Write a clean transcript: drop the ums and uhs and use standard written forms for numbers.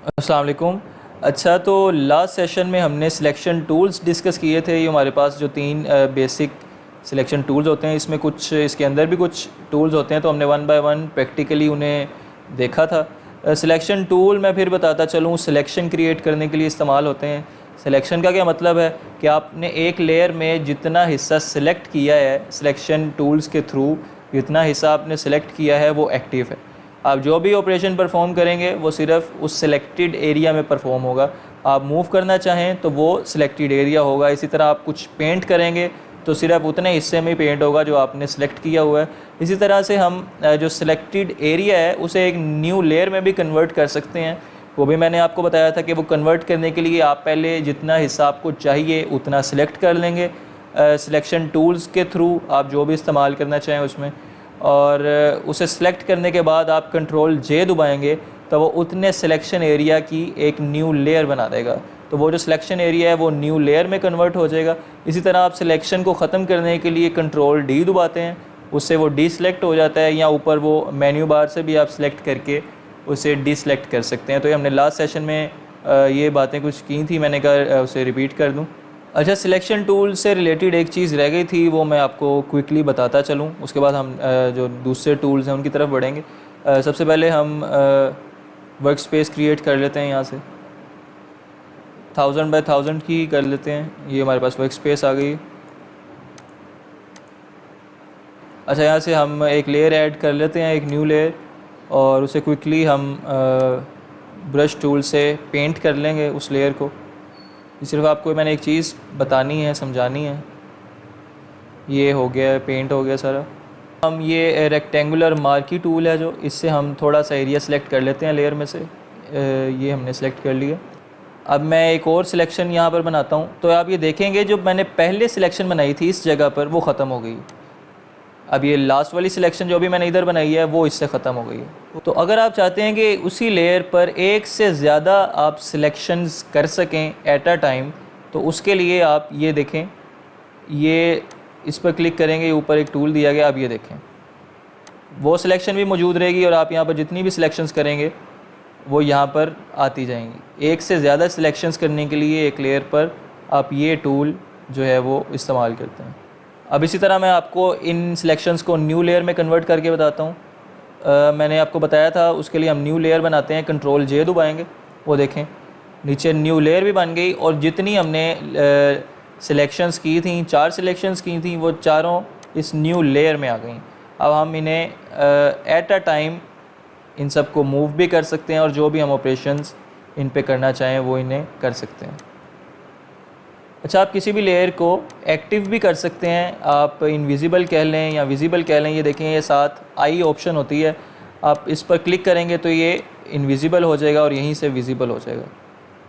अस्सलाम वालेकुम। अच्छा, तो लास्ट सेशन में हमने सिलेक्शन टूल्स डिस्कस किए थे। ये हमारे पास जो तीन बेसिक सिलेक्शन टूल्स होते हैं, इसमें कुछ इसके अंदर भी कुछ टूल्स होते हैं, तो हमने वन बाय वन प्रैक्टिकली उन्हें देखा था। सिलेक्शन टूल मैं फिर बताता चलूँ, सिलेक्शन क्रिएट करने के लिए इस्तेमाल होते हैं। सिलेक्शन का क्या मतलब है कि आपने एक लेयर में जितना हिस्सा सिलेक्ट किया है सिलेक्शन टूल्स के थ्रू, जितना हिस्सा आपने सेलेक्ट किया है वो एक्टिव है। आप जो भी ऑपरेशन परफॉर्म करेंगे वो सिर्फ उस सिलेक्टेड एरिया में परफॉर्म होगा। आप मूव करना चाहें तो वो सिलेक्टेड एरिया होगा। इसी तरह आप कुछ पेंट करेंगे तो सिर्फ उतने हिस्से में ही पेंट होगा जो आपने सेलेक्ट किया हुआ है। इसी तरह से हम जो सिलेक्टेड एरिया है उसे एक न्यू लेयर में भी कन्वर्ट कर सकते हैं। वो भी मैंने आपको बताया था कि वो कन्वर्ट करने के लिए आप पहले जितना हिस्सा आपको चाहिए उतना सिलेक्ट कर लेंगे सिलेक्शन टूल्स के थ्रू, आप जो भी इस्तेमाल करना चाहें उसमें, और उसे सिलेक्ट करने के बाद आप कंट्रोल जे दबाएंगे तो वो उतने सिलेक्शन एरिया की एक न्यू लेयर बना देगा। तो वो जो सिलेक्शन एरिया है वो न्यू लेयर में कन्वर्ट हो जाएगा। इसी तरह आप सिलेक्शन को ख़त्म करने के लिए कंट्रोल डी दबाते हैं, उससे वो डी सिलेक्ट हो जाता है, या ऊपर वो मेन्यू बार से भी आप सिलेक्ट करके उसे डी सिलेक्ट कर सकते हैं। तो ये हमने लास्ट सेशन में ये बातें कुछ की थी, मैंने कहा उसे रिपीट कर दूँ। अच्छा, सिलेक्शन टूल से रिलेटेड एक चीज़ रह गई थी, वो मैं आपको क्विकली बताता चलूँ, उसके बाद हम जो दूसरे टूल्स हैं उनकी तरफ बढ़ेंगे। सबसे पहले हम वर्क स्पेस क्रिएट कर लेते हैं। यहाँ से 1000 बाय 1000 की कर लेते हैं। ये हमारे पास वर्क स्पेस आ गई। अच्छा, यहाँ से हम एक लेयर ऐड कर लेते हैं, एक न्यू लेयर, और उसे क्विकली हम ब्रश टूल से पेंट कर लेंगे उस लेयर को। सिर्फ आपको मैंने एक चीज़ बतानी है, समझानी है। ये हो गया, पेंट हो गया सारा। हम ये रेक्टेंगुलर मार्की टूल है जो, इससे हम थोड़ा सा एरिया सेलेक्ट कर लेते हैं लेयर में से। ये हमने सेलेक्ट कर लिया। अब मैं एक और सिलेक्शन यहाँ पर बनाता हूँ, तो आप ये देखेंगे जो मैंने पहले सिलेक्शन बनाई थी इस जगह पर वो ख़त्म हो गई। अब ये लास्ट वाली सिलेक्शन जो भी मैंने इधर बनाई है वो इससे ख़त्म हो गई है। तो अगर आप चाहते हैं कि उसी लेयर पर एक से ज़्यादा आप सिलेक्शंस कर सकें एट अ टाइम, तो उसके लिए आप ये देखें, ये इस पर क्लिक करेंगे, ऊपर एक टूल दिया गया। अब ये देखें, वो सिलेक्शन भी मौजूद रहेगी और आप यहाँ पर जितनी भी सिलेक्शंस करेंगे वो यहाँ पर आती जाएंगी। एक से ज़्यादा सिलेक्शंस करने के लिए एक लेयर पर आप ये टूल जो है वो इस्तेमाल करते हैं। अब इसी तरह मैं आपको इन सिलेक्शंस को न्यू लेयर में कन्वर्ट करके बताता हूँ। मैंने आपको बताया था उसके लिए हम न्यू लेयर बनाते हैं, कंट्रोल जे दबाएंगे, वो देखें नीचे न्यू लेयर भी बन गई, और जितनी हमने सिलेक्शंस की थी, 4 सिलेक्शंस की थी, वो चारों इस न्यू लेयर में आ गई। अब हम इन्हें एट अ टाइम इन सब को मूव भी कर सकते हैं, और जो भी हम ऑपरेशंस इन पे करना चाहें वो इन्हें कर सकते हैं। अच्छा, आप किसी भी लेयर को एक्टिव भी कर सकते हैं, आप इनविजिबल कह लें या विजिबल कह लें। ये देखें, ये साथ आई ऑप्शन होती है, आप इस पर क्लिक करेंगे तो ये इनविजिबल हो जाएगा और यहीं से विजिबल हो जाएगा।